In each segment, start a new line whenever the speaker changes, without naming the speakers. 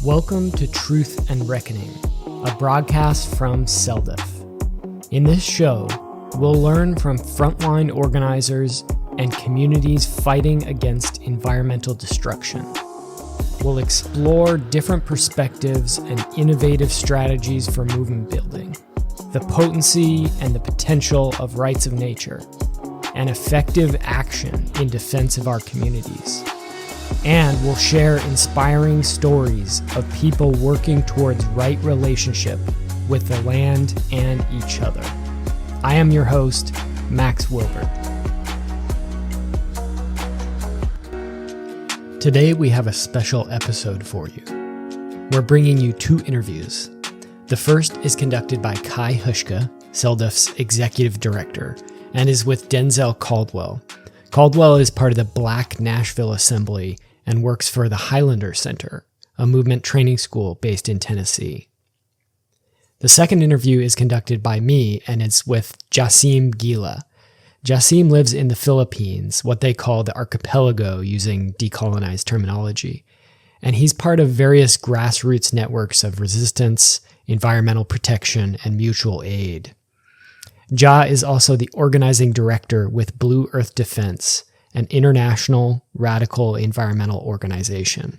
Welcome to Truth and Reckoning, a broadcast from CELDF. In this show, we'll learn from frontline organizers and communities fighting against environmental destruction. We'll explore different perspectives and innovative strategies for movement building, the potency and the potential of rights of nature, and effective action in defense of our communities. And we'll share inspiring stories of people working towards right relationship with the land and each other. I am your host, Max Wilbert. Today we have a special episode for you. We're bringing you two interviews. The first is conducted by Huschke, CELDF's executive director, and is with Denzel Caldwell. Caldwell is part of the Black Nashville Assembly and works for the Highlander Center, a movement training school based in Tennessee. The second interview is conducted by me and it's with Jassim Guila. Jassim lives in the Philippines, what they call the archipelago using decolonized terminology, and he's part of various grassroots networks of resistance, environmental protection, and mutual aid. Ja is also the organizing director with Blue Earth Defense, an international radical environmental organization.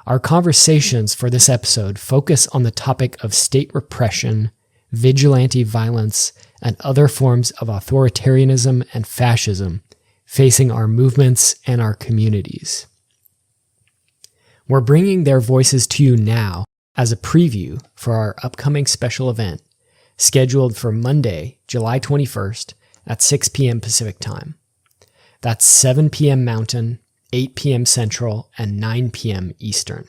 Our conversations for this episode focus on the topic of state repression, vigilante violence, and other forms of authoritarianism and fascism facing our movements and our communities. We're bringing their voices to you now as a preview for our upcoming special event, scheduled for Monday, July 21st at 6 p.m. Pacific Time. That's 7 p.m. Mountain, 8 p.m. Central, and 9 p.m. Eastern.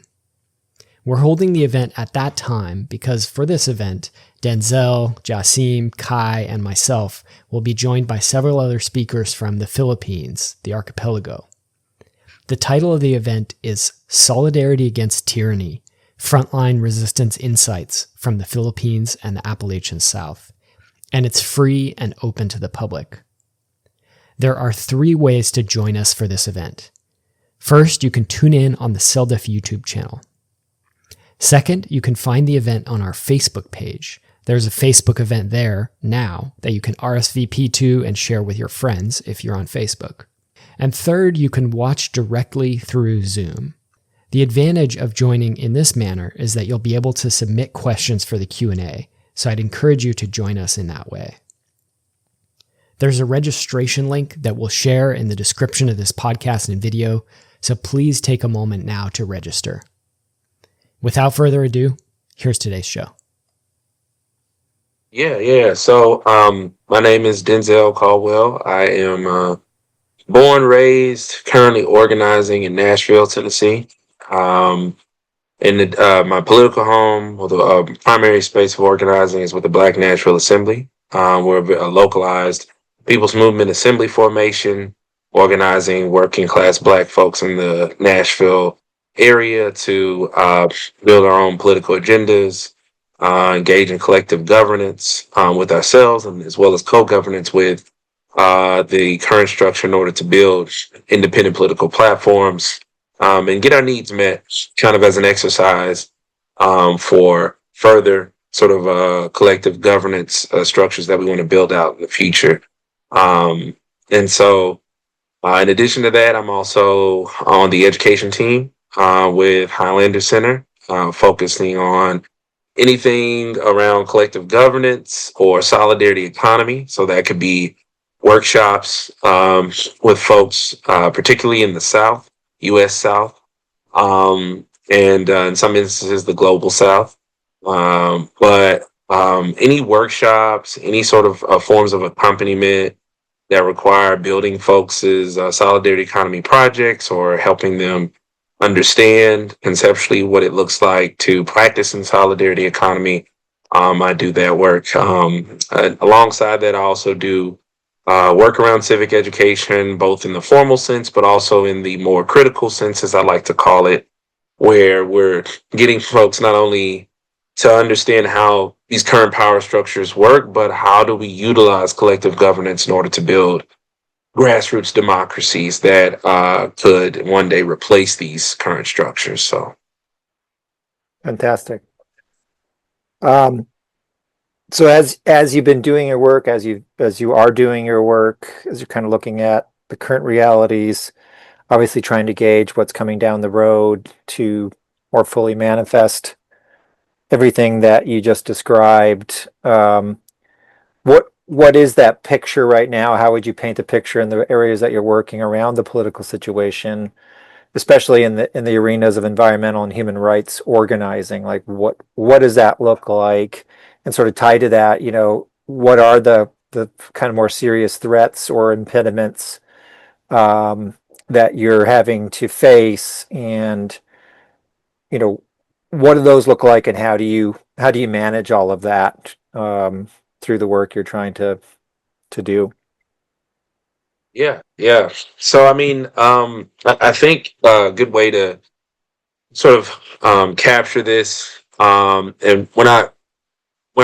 We're holding the event at that time because for this event, Denzel, Jassim, Kai, and myself will be joined by several other speakers from the Philippines, the archipelago. The title of the event is Solidarity Against Tyranny, Frontline Resistance Insights from the Philippines and the Appalachian South, and it's free and open to the public. There are 3 ways to join us for this event. First, you can tune in on the CELDF YouTube channel. Second, you can find the event on our Facebook page. There's a Facebook event there now that you can RSVP to and share with your friends if you're on Facebook. And third, you can watch directly through Zoom. The advantage of joining in this manner is that you'll be able to submit questions for the Q&A, so I'd encourage you to join us in that way. There's a registration link that we'll share in the description of this podcast and video, so please take a moment now to register. Without further ado, here's today's show.
Yeah. So, my name is Denzel Caldwell. I am born, raised, currently organizing in Nashville, Tennessee. My political home, or the primary space of organizing, is with the Black Nashville Assembly. We're a localized people's movement assembly formation, organizing working class Black folks in the Nashville area to build our own political agendas, engage in collective governance with ourselves, and as well as co-governance with the current structure in order to build independent political platforms and get our needs met, kind of as an exercise for further sort of collective governance structures that we want to build out in the future. And so in addition to that, I'm also on the education team with Highlander Center, focusing on anything around collective governance or solidarity economy. So that could be workshops with folks, particularly in the South, U.S. South, and in some instances, the global South. But any workshops, any sort of forms of accompaniment that require building folks' solidarity economy projects or helping them understand conceptually what it looks like to practice in solidarity economy, I do that work. Alongside that, I also do work around civic education, both in the formal sense, but also in the more critical sense, as I like to call it, where we're getting folks not only to understand how these current power structures work, but how do we utilize collective governance in order to build grassroots democracies that could one day replace these current structures. So
Fantastic. Um, so as you've been doing your work, as you are doing your work, as you're kind of looking at the current realities, obviously trying to gauge what's coming down the road to more fully manifest everything that you just described. What is that picture right now? How would you paint the picture in the areas that you're working around the political situation, especially in the arenas of environmental and human rights organizing? Like what does that look like? And sort of tied to that, what are the kind of more serious threats or impediments that you're having to face, and you know what do those look like, and how do you manage all of that through the work you're trying to do?
Yeah, yeah. So I mean, I think a good way to sort of capture this, and when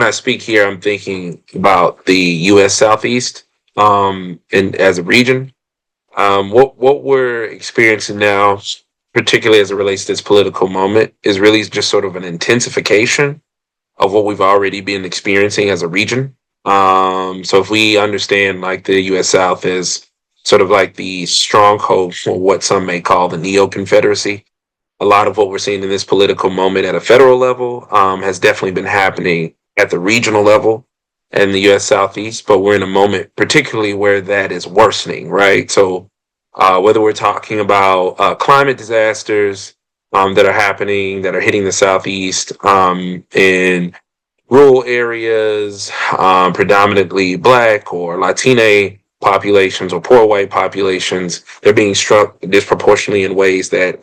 I speak here, I'm thinking about the U.S. Southeast, and as a region. What we're experiencing now, particularly as it relates to this political moment, is really just sort of an intensification of what we've already been experiencing as a region. So if we understand like the U.S. South as sort of like the stronghold for what some may call the neo-Confederacy, a lot of what we're seeing in this political moment at a federal level has definitely been happening at the regional level in the U.S. Southeast, but we're in a moment particularly where that is worsening, right? So whether we're talking about climate disasters that are happening, that are hitting the Southeast in rural areas, predominantly Black or Latina populations or poor white populations, they're being struck disproportionately in ways that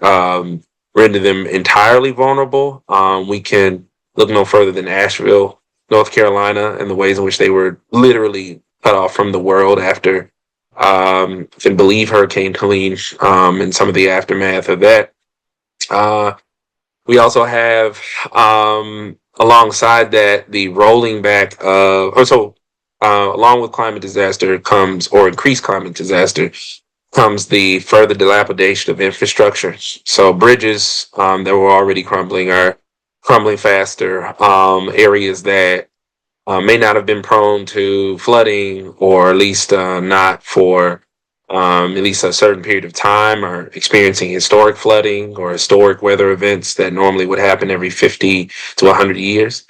render them entirely vulnerable. We can look no further than Nashville, North Carolina, and the ways in which they were literally cut off from the world after, I believe, Hurricane Helene, and some of the aftermath of that. Uh, we also have, alongside that, the rolling back of, along with climate disaster comes, or increased climate disaster, comes the further dilapidation of infrastructure. So bridges that were already crumbling are crumbling faster. Areas that may not have been prone to flooding, or at least not for at least a certain period of time, are experiencing historic flooding or historic weather events that normally would happen every 50 to 100 years.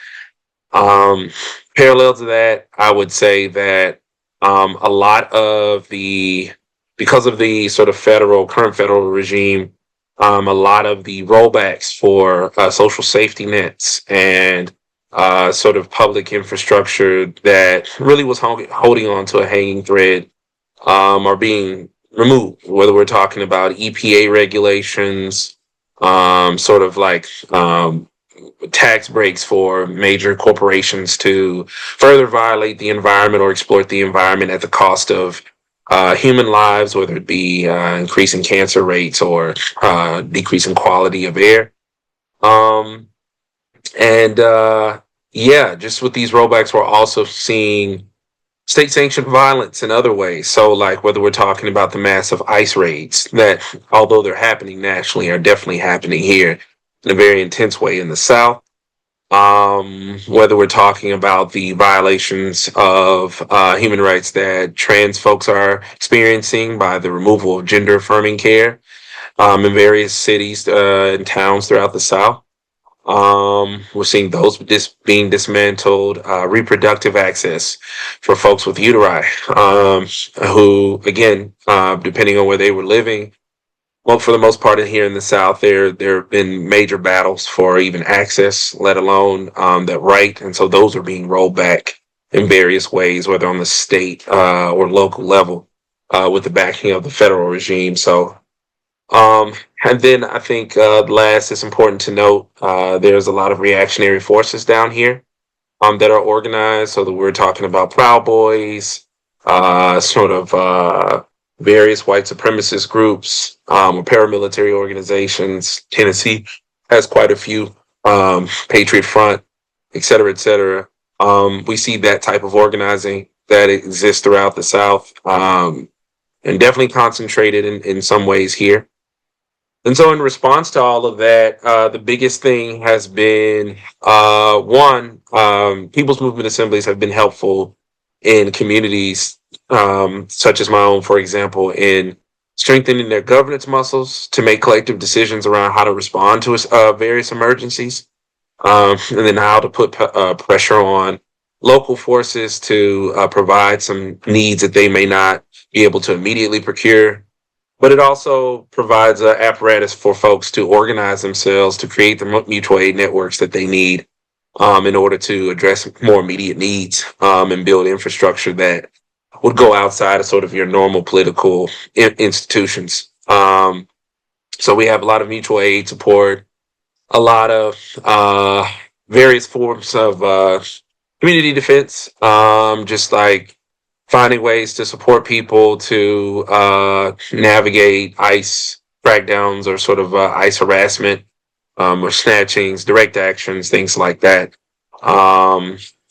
Um, Parallel to that, I would say that a lot of because of the sort of current federal regime, a lot of the rollbacks for social safety nets and sort of public infrastructure that really was holding on to a hanging thread are being removed. Whether we're talking about EPA regulations, sort of like tax breaks for major corporations to further violate the environment or exploit the environment at the cost of human lives, whether it be increasing cancer rates or decreasing quality of air. Um, and yeah, just with these rollbacks, we're also seeing state sanctioned violence in other ways. So, like, whether we're talking about the massive ICE raids that, although they're happening nationally, are definitely happening here in a very intense way in the South. Whether we're talking about the violations of human rights that trans folks are experiencing by the removal of gender affirming care in various cities and towns throughout the South. We're seeing those being dismantled, reproductive access for folks with uteri, who, again, depending on where they were living, well, for the most part, here in the South, there have been major battles for even access, let alone that right, and so those are being rolled back in various ways, whether on the state or local level, with the backing of the federal regime. So, and then I think last, it's important to note there's a lot of reactionary forces down here that are organized. So that we're talking about Proud Boys, sort of various white supremacist groups, or paramilitary organizations. Tennessee has quite a few, Patriot Front, et cetera, et cetera. We see that type of organizing that exists throughout the South, and definitely concentrated in some ways here. And so in response to all of that, the biggest thing has been one, people's movement assemblies have been helpful in communities such as my own, for example, in strengthening their governance muscles to make collective decisions around how to respond to various emergencies, and then how to put pressure on local forces to provide some needs that they may not be able to immediately procure. But it also provides an apparatus for folks to organize themselves to create the mutual aid networks that they need in order to address more immediate needs and build infrastructure that would go outside of sort of your normal political institutions. So we have a lot of mutual aid support, a lot of various forms of community defense, just like finding ways to support people to navigate ICE crackdowns or sort of ICE harassment or snatchings, direct actions, things like that.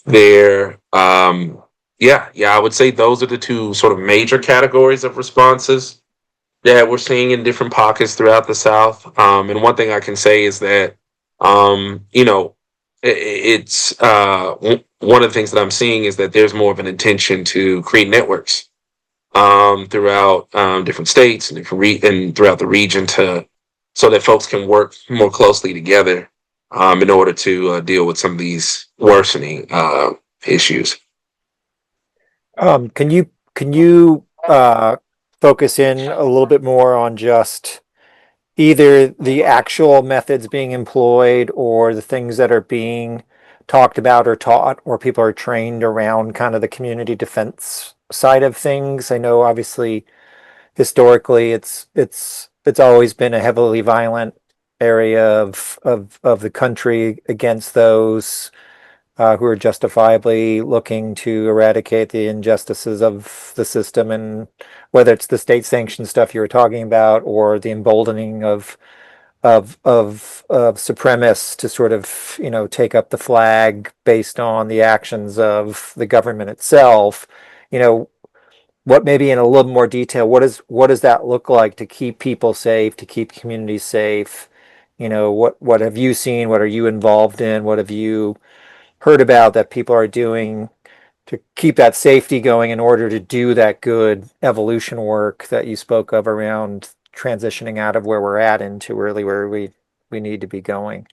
There, I would say those are the two sort of major categories of responses that we're seeing in different pockets throughout the South. And one thing I can say is that, it's one of the things that I'm seeing is that there's more of an intention to create networks throughout different states and and throughout the region so that folks can work more closely together in order to deal with some of these worsening issues.
Can you focus in a little bit more on just either the actual methods being employed or the things that are being talked about or taught or people are trained around kind of the community defense side of things? I know obviously historically it's always been a heavily violent area of the country against those who are justifiably looking to eradicate the injustices of the system, and whether it's the state sanctioned stuff you were talking about or the emboldening of supremacists to sort of, take up the flag based on the actions of the government itself. What maybe in a little more detail, what does that look like to keep people safe, to keep communities safe? What have you seen? What are you involved in? What have you heard about that people are doing to keep that safety going in order to do that good evolution work that you spoke of around transitioning out of where we're at into really where we need to be going?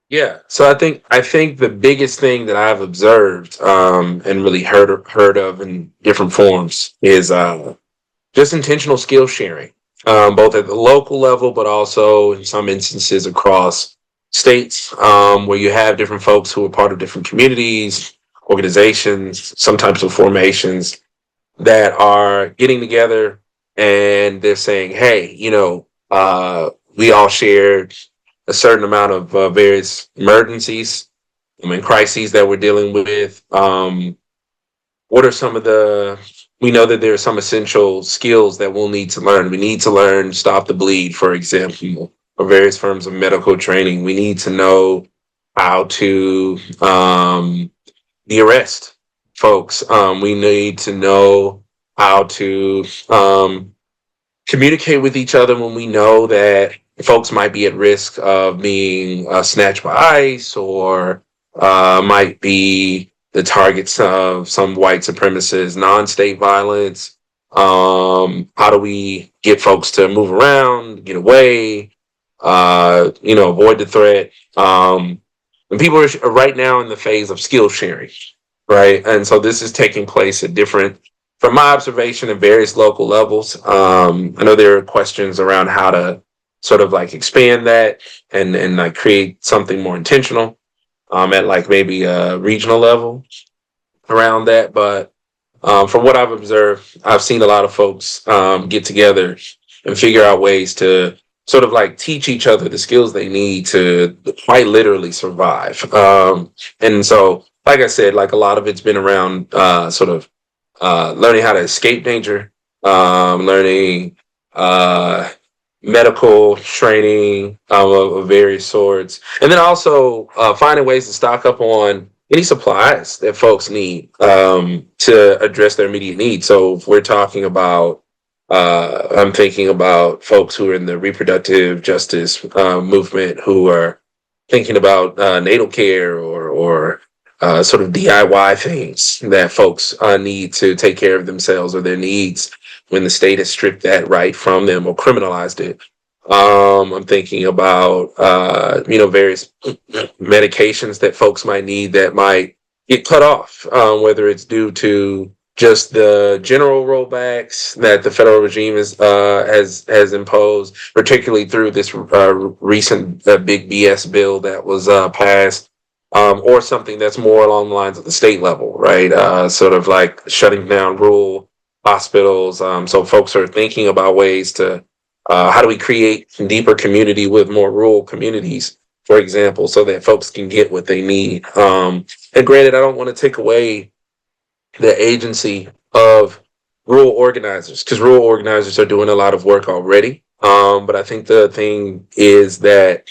Yeah, so I think the biggest thing that I've observed and really heard of in different forms is just intentional skill sharing, both at the local level, but also in some instances across states, where you have different folks who are part of different communities, organizations, some types of formations that are getting together and they're saying, hey, we all shared a certain amount of various emergencies and crises that we're dealing with. What are some of we know that there are some essential skills that we'll need to learn. We need to learn stop the bleed, for example, or various forms of medical training. We need to know how to de-arrest folks. We need to know how to communicate with each other when we know that folks might be at risk of being snatched by ICE or might be the targets of some white supremacist non-state violence. How do we get folks to move around, get away, avoid the threat? And people are right now in the phase of skill sharing, right? And so this is taking place at from my observation at various local levels. I know there are questions around how to sort of like expand that and like create something more intentional at like maybe a regional level around that. But from what I've observed, I've seen a lot of folks get together and figure out ways to sort of like teach each other the skills they need to quite literally survive. And so, like I said, like a lot of it's been around sort of learning how to escape danger, learning medical training of various sorts, and then also finding ways to stock up on any supplies that folks need to address their immediate needs. So if we're talking about I'm thinking about folks who are in the reproductive justice movement who are thinking about natal care or sort of DIY things that folks need to take care of themselves or their needs when the state has stripped that right from them or criminalized it. I'm thinking about various medications that folks might need that might get cut off, whether it's due to just the general rollbacks that the federal regime has imposed, particularly through this recent big BS bill that was passed, or something that's more along the lines of the state level, right? Sort of like shutting down rural hospitals. So folks are thinking about ways to how do we create deeper community with more rural communities, for example, so that folks can get what they need. And granted, I don't want to take away the agency of rural organizers because rural organizers are doing a lot of work already. But I think the thing is that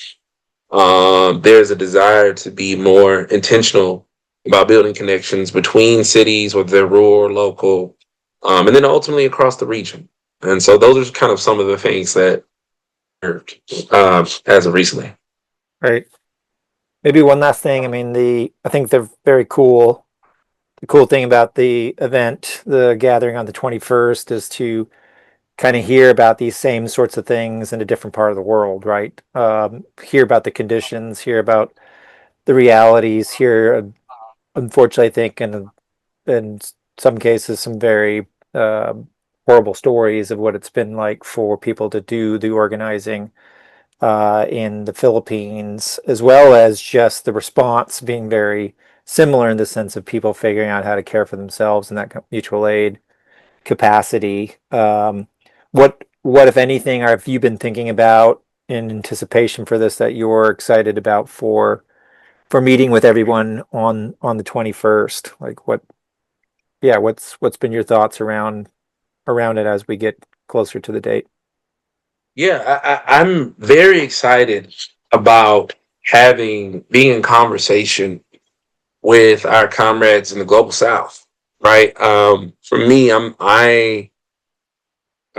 there's a desire to be more intentional about building connections between cities, whether they're rural or local, and then ultimately across the region. And so those are kind of some of the things that as of recently.
Right. Maybe one last thing. I mean, I think they're very cool. The cool thing about the event, the gathering on the 21st, is to kind of hear about these same sorts of things in a different part of the world, right? Hear about the conditions, hear about the realities, hear, unfortunately, I think in some cases, some very horrible stories of what it's been like for people to do the organizing in the Philippines, as well as just the response being very similar in the sense of people figuring out how to care for themselves in that mutual aid capacity. What, if anything, have you been thinking about in anticipation for this that you're excited about for meeting with everyone on the 21st? Like what's been your thoughts around it as we get closer to the date?
Yeah, I'm very excited about being in conversation with our comrades in the global South, right? For me, I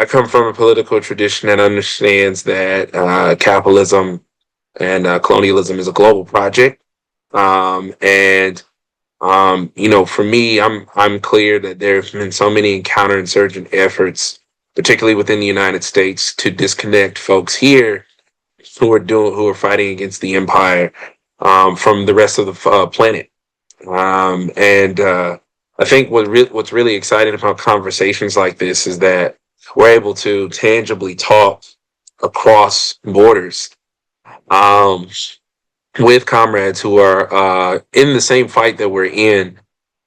come from a political tradition that understands that capitalism and colonialism is a global project, and for me, I'm clear that there have been so many counterinsurgent efforts, particularly within the United States, to disconnect folks here who are fighting against the empire from the rest of the planet. And I think what's really exciting about conversations like this is that we're able to tangibly talk across borders um, with comrades who are in the same fight that we're in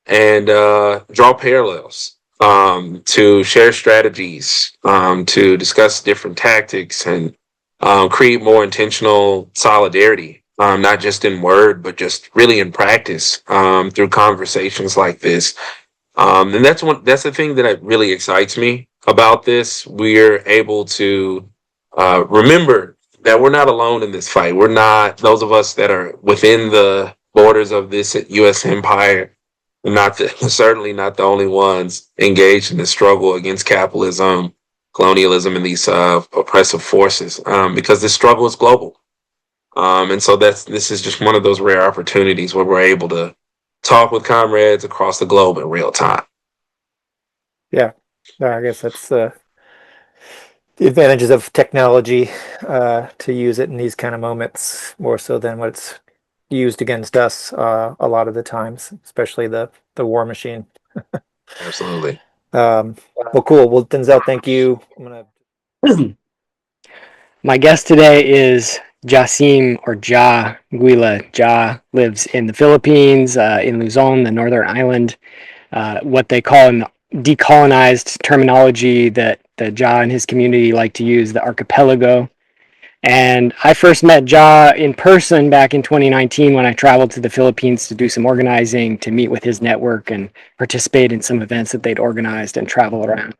and draw parallels, to share strategies, to discuss different tactics and create more intentional solidarity, not just in word, but just really in practice through conversations like this. And that's the thing that really excites me about this. We're able to remember that we're not alone in this fight. We're not, those of us that are within the borders of this U.S. empire, certainly not the only ones engaged in the struggle against capitalism, colonialism, and these oppressive forces, because this struggle is global. And so this is just one of those rare opportunities where we're able to talk with comrades across the globe in real time.
Yeah, no, I guess that's the advantages of technology, to use it in these kind of moments more so than what's used against us a lot of the times, especially the war machine.
Absolutely.
Well, cool. Well, Denzel, thank you. I'm gonna.
My guest today is Jassim, or Guila. Lives in the Philippines, in Luzon, the northern island, what they call in decolonized terminology that Ja and his community like to use, the archipelago. And I first met Ja in person back in 2019 when I traveled to the Philippines to do some organizing, to meet with his network and participate in some events that they'd organized and travel around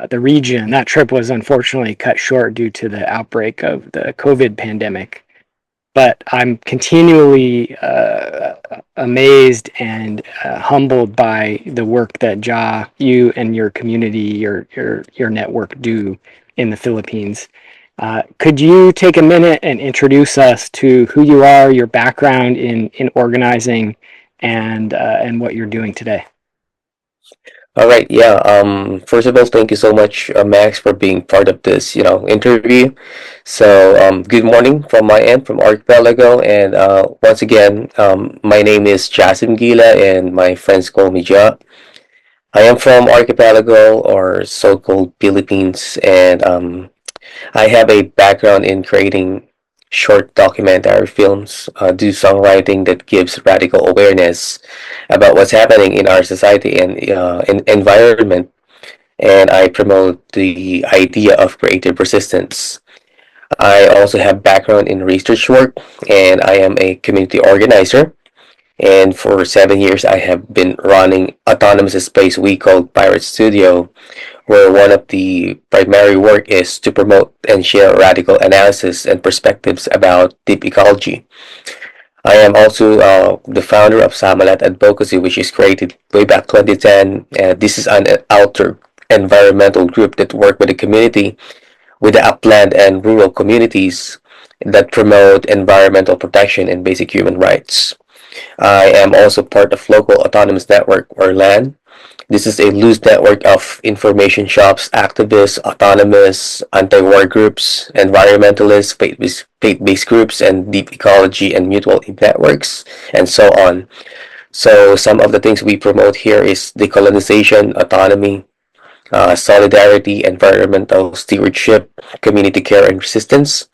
the region. That trip was unfortunately cut short due to the outbreak of the COVID pandemic. But I'm continually amazed and humbled by the work that you and your community, your network do in the Philippines. Could you take a minute and introduce us to who you are, your background in organizing, and what you're doing today?
All right, yeah. First of all, thank you so much, Max, for being part of this, interview. So, good morning from my end, from Archipelago, and once again, my name is Jassim Guila, and my friends call me Ja. I am from Archipelago, or so-called Philippines, and I have a background in creating short documentary films, do songwriting that gives radical awareness about what's happening in our society and environment, and I promote the idea of creative resistance. I also have background in research work, and I am a community organizer. And for 7 years, I have been running autonomous space we call Pirate Studio, where one of the primary work is to promote and share radical analysis and perspectives about deep ecology. I am also the founder of Samalat Advocacy, which is created way back 2010. This is an outer environmental group that work with the community, with the upland and rural communities that promote environmental protection and basic human rights. I am also part of local autonomous network or LAN. This is a loose network of information shops, activists, autonomous, anti-war groups, environmentalists, faith-based groups, and deep ecology and mutual aid networks, and so on. So some of the things we promote here is decolonization, autonomy, solidarity, environmental stewardship, community care and resistance,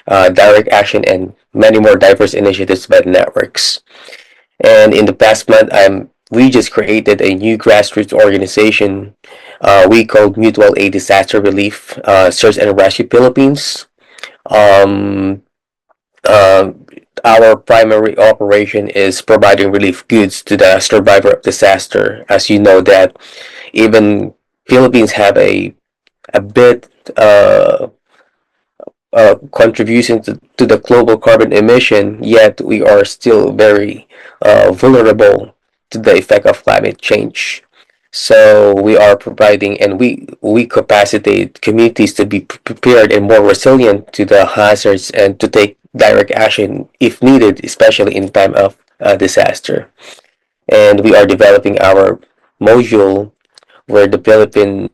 direct action, and many more diverse initiatives by the networks. And in the past month, we just created a new grassroots organization we called Mutual Aid Disaster Relief Search and Rescue Philippines. Um, uh, our primary operation is providing relief goods to the survivor of disaster. As you know that even Philippines have a bit contribution to the global carbon emission, yet we are still very vulnerable to the effect of climate change. So we are providing and we capacitate communities to be prepared and more resilient to the hazards and to take direct action if needed, especially in time of disaster. And we are developing our module where the Philippine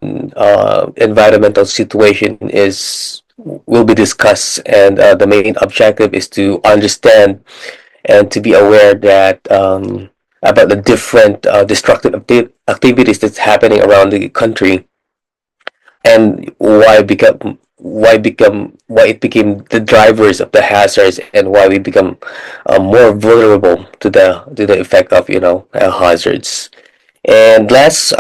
environmental situation is will be discussed, and the main objective is to understand and to be aware that about the different destructive activities that's happening around the country, and why it became the drivers of the hazards, and why we become more vulnerable to the effect of hazards. And last,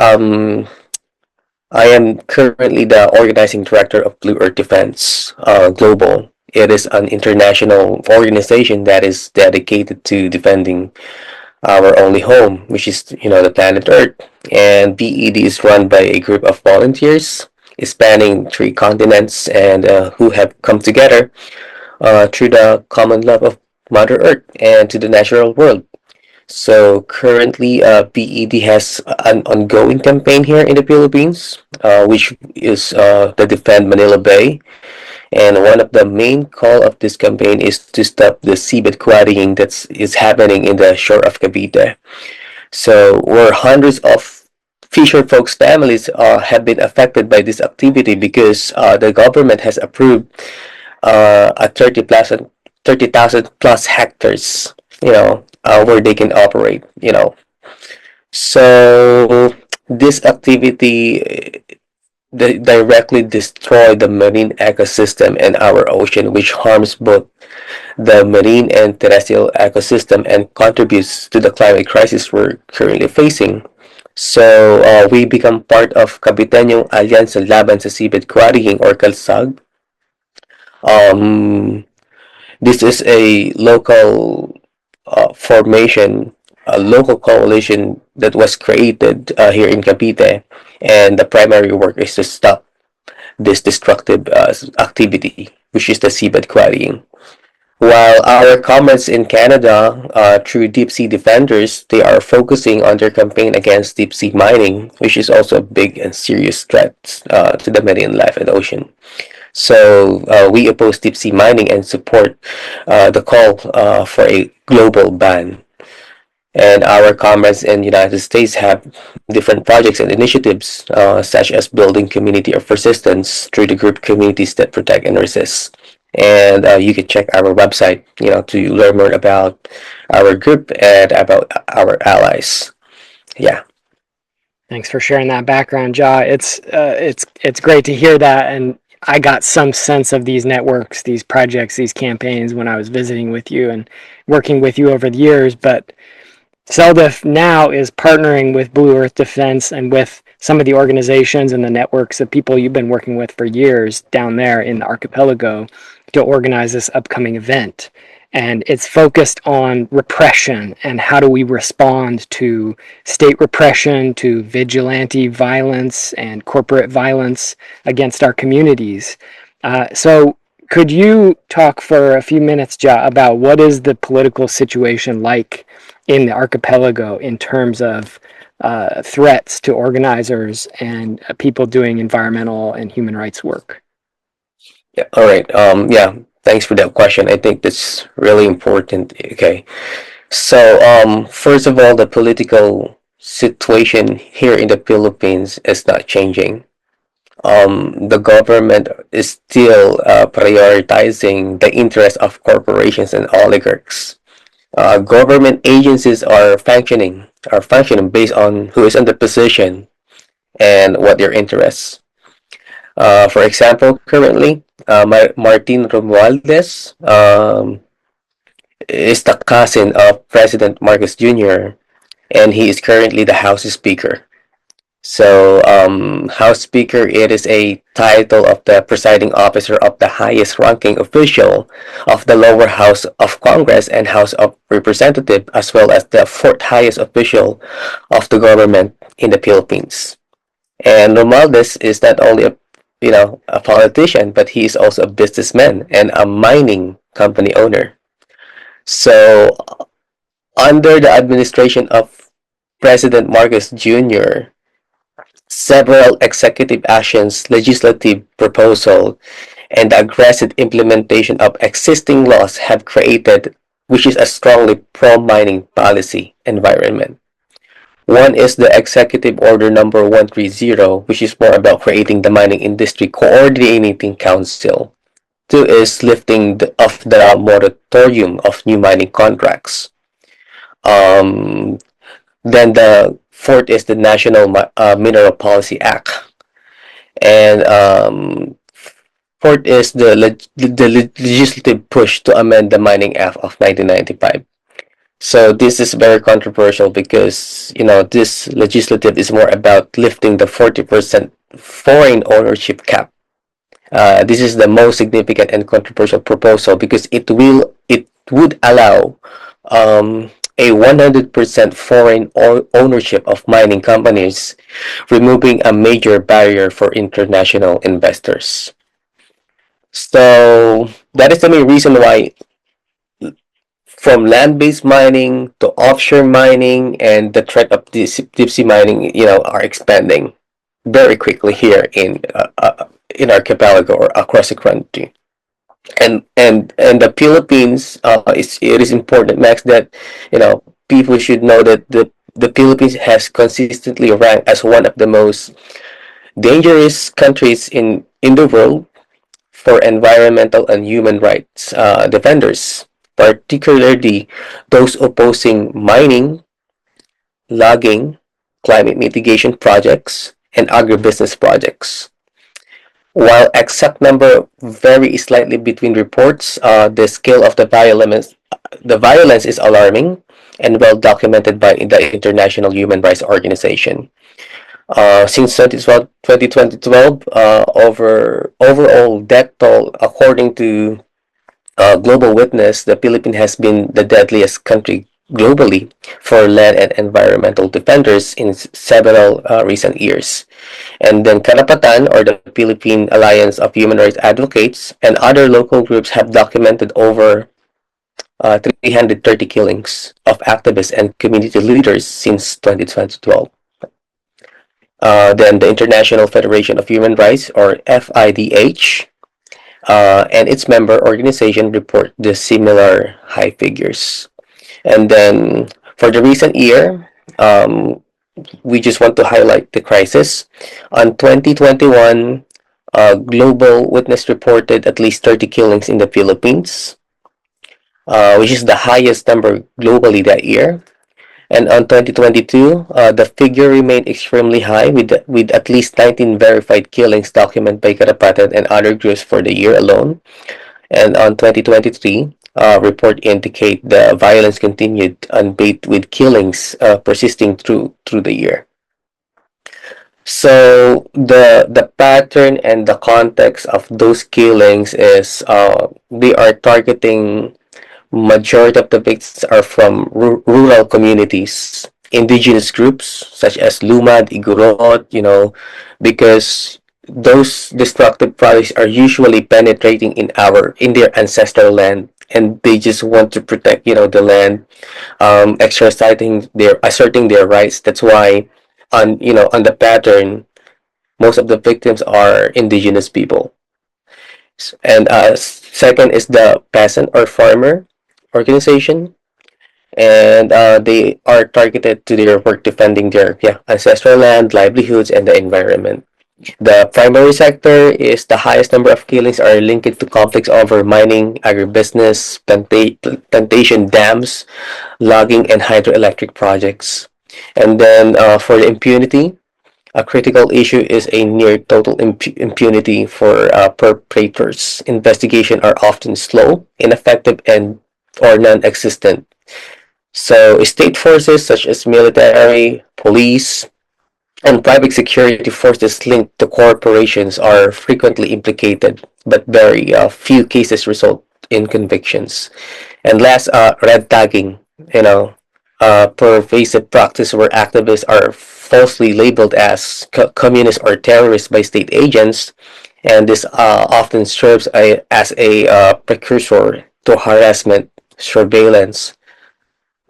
I am currently the organizing director of Blue Earth Defense Global. It is an international organization that is dedicated to defending our only home, which is the planet Earth. And BED is run by a group of volunteers spanning 3 continents and who have come together through the common love of Mother Earth and to the natural world. So currently, PED has an ongoing campaign here in the Philippines, which is the Defend Manila Bay. And one of the main call of this campaign is to stop the seabed quarrying that is happening in the shore of Cavite. So where hundreds of fisher folks' families have been affected by this activity because the government has approved a 30,000 plus hectares, where they can operate, So this activity directly destroy the marine ecosystem and our ocean, which harms both the marine and terrestrial ecosystem and contributes to the climate crisis we're currently facing. So we become part of Kabitenyong Alyansa Laban sa Seabed Quarrying or CALSAG. This is a local formation, a local coalition that was created here in Cavite, and the primary work is to stop this destructive activity, which is the seabed quarrying. While our comrades in Canada, through deep sea defenders, they are focusing on their campaign against deep sea mining, which is also a big and serious threat to the marine life and ocean. So we oppose deep sea mining and support the call for a global ban. And our comrades in the United States have different projects and initiatives, such as building community of resistance through the group communities that protect and resist. And you can check our website, to learn more about our group and about our allies. Yeah.
Thanks for sharing that background, Ja. It's great to hear that, and I got some sense of these networks, these projects, these campaigns when I was visiting with you and working with you over the years. But CELDF now is partnering with Blue Earth Defense and with some of the organizations and the networks of people you've been working with for years down there in the archipelago to organize this upcoming event. And it's focused on repression and how do we respond to state repression, to vigilante violence and corporate violence against our communities. So could you talk for a few minutes, Ja, about what is the political situation like in the archipelago in terms of threats to organizers and people doing environmental and human rights work?
Yeah. All right. Yeah. Thanks for that question. I think that's really important. Okay. So, first of all, the political situation here in the Philippines is not changing. The government is still prioritizing the interests of corporations and oligarchs. Government agencies are functioning based on who is in the position and what their interests. For example, currently, Martin Romualdez is the cousin of President Marcos Jr., and he is currently the House Speaker. So, House Speaker, it is a title of the presiding officer of the highest ranking official of the lower house of Congress and House of Representatives, as well as the fourth highest official of the government in the Philippines. And Romualdez is not only a politician, but he is also a businessman and a mining company owner. So, under the administration of President Marcos Jr., several executive actions, legislative proposal, and the aggressive implementation of existing laws have created, which is a strongly pro-mining policy environment. One is the Executive Order number 130, which is more about creating the Mining Industry Coordinating Council. Two is lifting of the moratorium of new mining contracts. Um, then the fourth is the National Mineral Policy Act. And fourth is the legislative push to amend the Mining Act of 1995. So this is very controversial because this legislative is more about lifting the 40% foreign ownership cap. This is the most significant and controversial proposal because it would allow a 100% foreign ownership of mining companies, removing a major barrier for international investors. So that is the main reason why, from land-based mining to offshore mining and the threat of deep sea mining, are expanding very quickly here in archipelago or across the country. And the Philippines, it is important, Max, that people should know that the Philippines has consistently ranked as one of the most dangerous countries in the world for environmental and human rights defenders, particularly those opposing mining, logging, climate mitigation projects, and agribusiness projects. While exact number vary slightly between reports, the scale of the violence is alarming and well documented by the International Human Rights Organization. Since 2012, overall death toll, according to Global Witness, the Philippines has been the deadliest country globally for land and environmental defenders in several recent years. And then Karapatan, or the Philippine Alliance of Human Rights Advocates, and other local groups have documented over 330 killings of activists and community leaders since 2012. Then the International Federation of Human Rights, or FIDH, and its member organization report the similar high figures. And then for the recent year, we just want to highlight the crisis. On 2021, Global Witness reported at least 30 killings in the Philippines, which is the highest number globally that year. And on 2022, the figure remained extremely high with at least 19 verified killings documented by Karapatan and other groups for the year alone. And on 2023, report indicate the violence continued unabated with killings persisting through the year. So the pattern and the context of those killings is they are targeting majority of the victims are from rural communities, indigenous groups such as Lumad, Igorot, because those destructive products are usually penetrating in their ancestral land, and they just want to protect the land, asserting their rights. That's why on the pattern, most of the victims are indigenous people. And second is the peasant or farmer organization, and they are targeted to their work defending their ancestral land, livelihoods, and the environment. The primary sector is the highest number of killings are linked to conflicts over mining, agribusiness, plantation dams, logging, and hydroelectric projects. And then for the impunity, a critical issue is a near total impunity for perpetrators. Investigations are often slow, ineffective, and or non-existent. So state forces such as military, police, and private security forces linked to corporations are frequently implicated, but very few cases result in convictions. And last, red tagging, pervasive practice where activists are falsely labeled as communists or terrorists by state agents, and this often serves as a precursor to harassment, surveillance,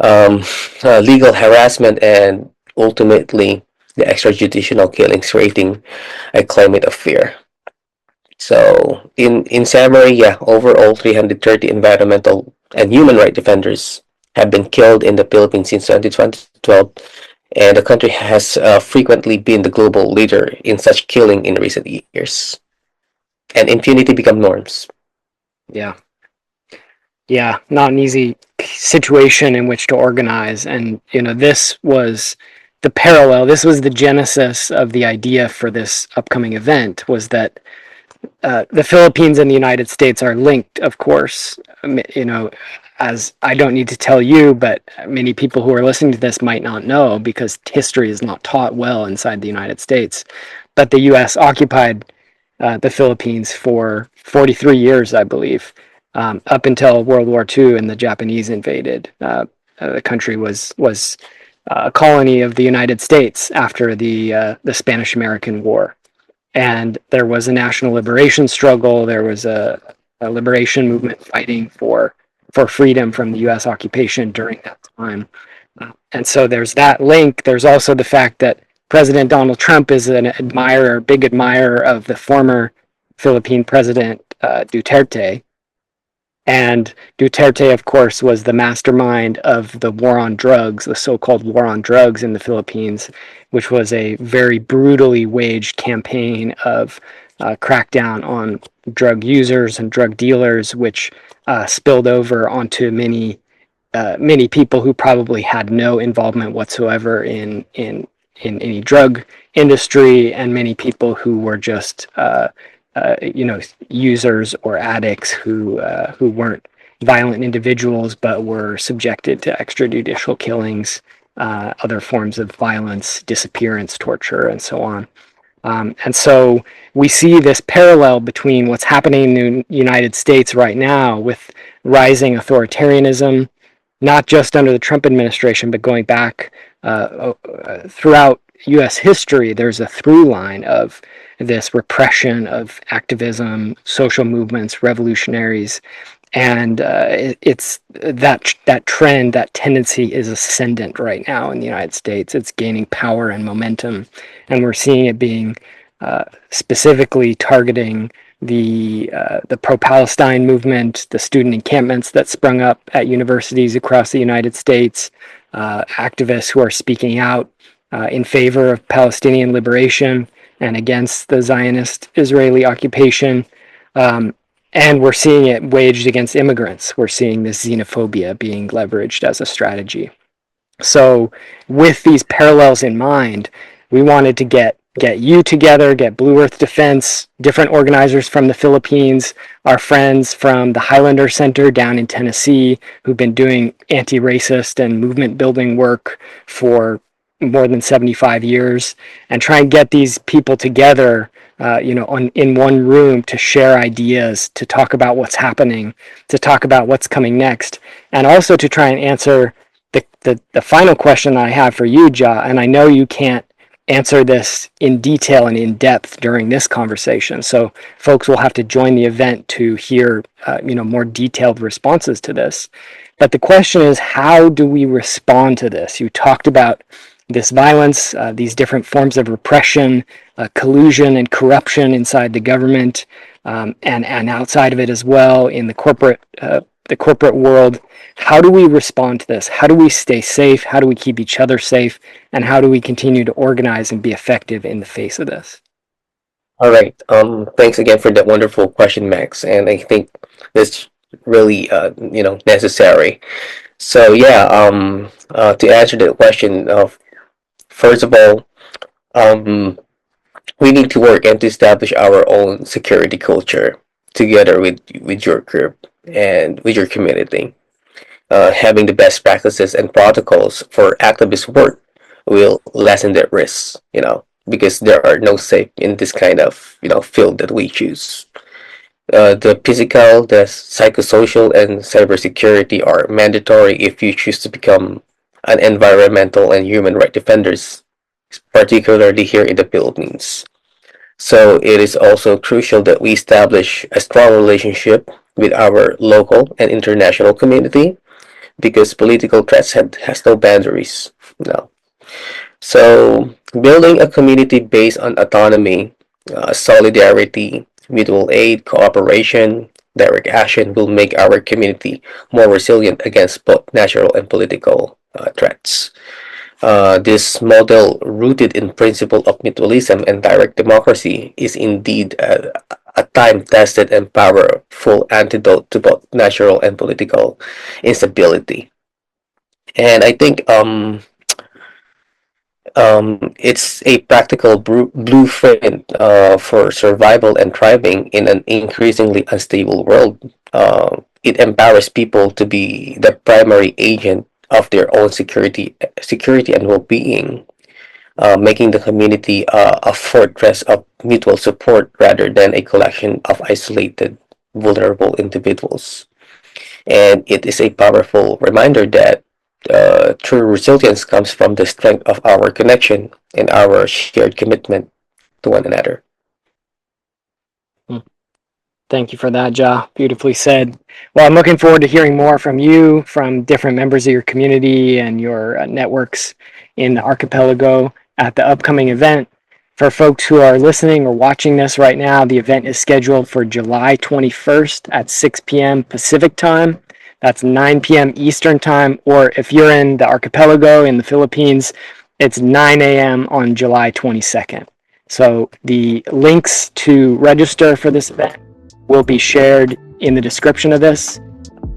legal harassment, and ultimately the extrajudicial killings, creating a climate of fear. So, in summary, overall, 330 environmental and human rights defenders have been killed in the Philippines since 2012, and the country has frequently been the global leader in such killing in recent years. And impunity become norms.
Yeah. Yeah, not an easy situation in which to organize. And, this was the parallel, this was the genesis of the idea for this upcoming event, was that the Philippines and the United States are linked, of course. As I don't need to tell you, but many people who are listening to this might not know because history is not taught well inside the United States. But the U.S. occupied the Philippines for 43 years, I believe, up until World War II and the Japanese invaded. The country was a colony of the United States after the Spanish-American War. And there was a national liberation struggle. There was a liberation movement fighting for freedom from the U.S. occupation during that time. And so there's that link. There's also the fact that President Donald Trump is big admirer of the former Philippine president Duterte. And Duterte, of course, was the mastermind of the war on drugs, the so-called war on drugs in the Philippines, which was a very brutally waged campaign of crackdown on drug users and drug dealers, which spilled over onto many people who probably had no involvement whatsoever in any drug industry, and many people who were just users or addicts who weren't violent individuals but were subjected to extrajudicial killings, other forms of violence, disappearance, torture, and so on. And so we see this parallel between what's happening in the United States right now with rising authoritarianism, not just under the Trump administration, but going back throughout U.S. history. There's a through line of this repression of activism, social movements, revolutionaries,
And it's that trend, that tendency is ascendant right now in the United States. It's gaining power and momentum, and we're seeing it being specifically targeting the pro-Palestine movement, the student encampments that sprung up at universities across the United States, activists who are speaking out in favor of Palestinian liberation and against the Zionist Israeli occupation. And we're seeing it waged against immigrants. We're seeing this xenophobia being leveraged as a strategy. So with these parallels in mind, we wanted to get you together, get Blue Earth Defense, different organizers from the Philippines, our friends from the Highlander Center down in Tennessee, who've been doing anti-racist and movement building work for more than 75 years, and try and get these people together in one room to share ideas, to talk about what's happening, to talk about what's coming next, and also to try and answer the final question I have for you, Ja, and I know you can't answer this in detail and in depth during this conversation, so folks will have to join the event to hear more detailed responses to this. But the question is, how do we respond to this? You talked about this violence, these different forms of repression, collusion and corruption inside the government, and outside of it as well in the corporate world. How do we respond to this? How do we stay safe? How do we keep each other safe? And how do we continue to organize and be effective in the face of this?
All right. Thanks again for that wonderful question, Max. And I think that's really, necessary. So yeah, to answer that question, first of all, we need to work and to establish our own security culture together with your group and with your community. Having the best practices and protocols for activist work will lessen that risk, because there are no safe in this kind of, field that we choose. The physical, the psychosocial, and cybersecurity are mandatory if you choose to become an environmental and human rights defenders, particularly here in the Philippines. So it is also crucial that we establish a strong relationship with our local and international community, because political threats has no boundaries. No. So building a community based on autonomy, solidarity, mutual aid, cooperation, direct action will make our community more resilient against both natural and political threats. This model, rooted in principle of mutualism and direct democracy, is indeed a time-tested and powerful antidote to both natural and political instability. And I think it's a practical blueprint for survival and thriving in an increasingly unstable world. It empowers people to be the primary agent of their own security and well-being, making the community a fortress of mutual support rather than a collection of isolated, vulnerable individuals. And it is a powerful reminder that true resilience comes from the strength of our connection and our shared commitment to one another.
Thank you for that, Ja. Beautifully said. Well, I'm looking forward to hearing more from you, from different members of your community and your networks in the archipelago at the upcoming event. For folks who are listening or watching this right now, the event is scheduled for July 21st at 6 p.m. Pacific time. That's 9 p.m. Eastern time. Or if you're in the archipelago in the Philippines, it's 9 a.m. on July 22nd. So the links to register for this event will be shared in the description of this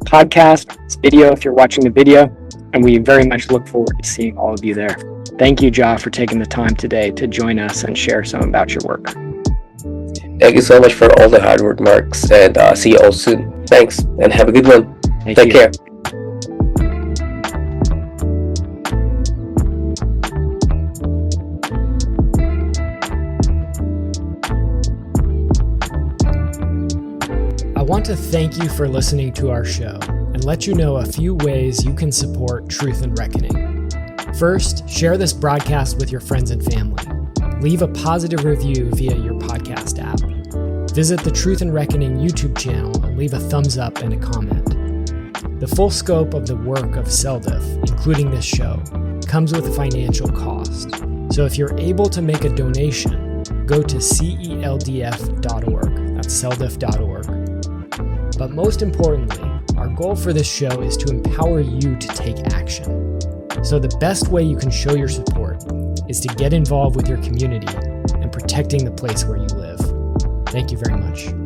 podcast, this video, if you're watching the video, and we very much look forward to seeing all of you there. Thank you, Ja, for taking the time today to join us and share some about your work.
Thank you so much for all the hard work, Marks, and see you all soon. Thanks, and have a good one. Take care.
I want to thank you for listening to our show and let you know a few ways you can support Truth and Reckoning. First, share this broadcast with your friends and family. Leave a positive review via your podcast app. Visit the Truth and Reckoning YouTube channel and leave a thumbs up and a comment. The full scope of the work of CELDF, including this show, comes with a financial cost. So if you're able to make a donation, go to CELDF.org. That's CELDF.org. But most importantly, our goal for this show is to empower you to take action. So the best way you can show your support is to get involved with your community and protecting the place where you live. Thank you very much.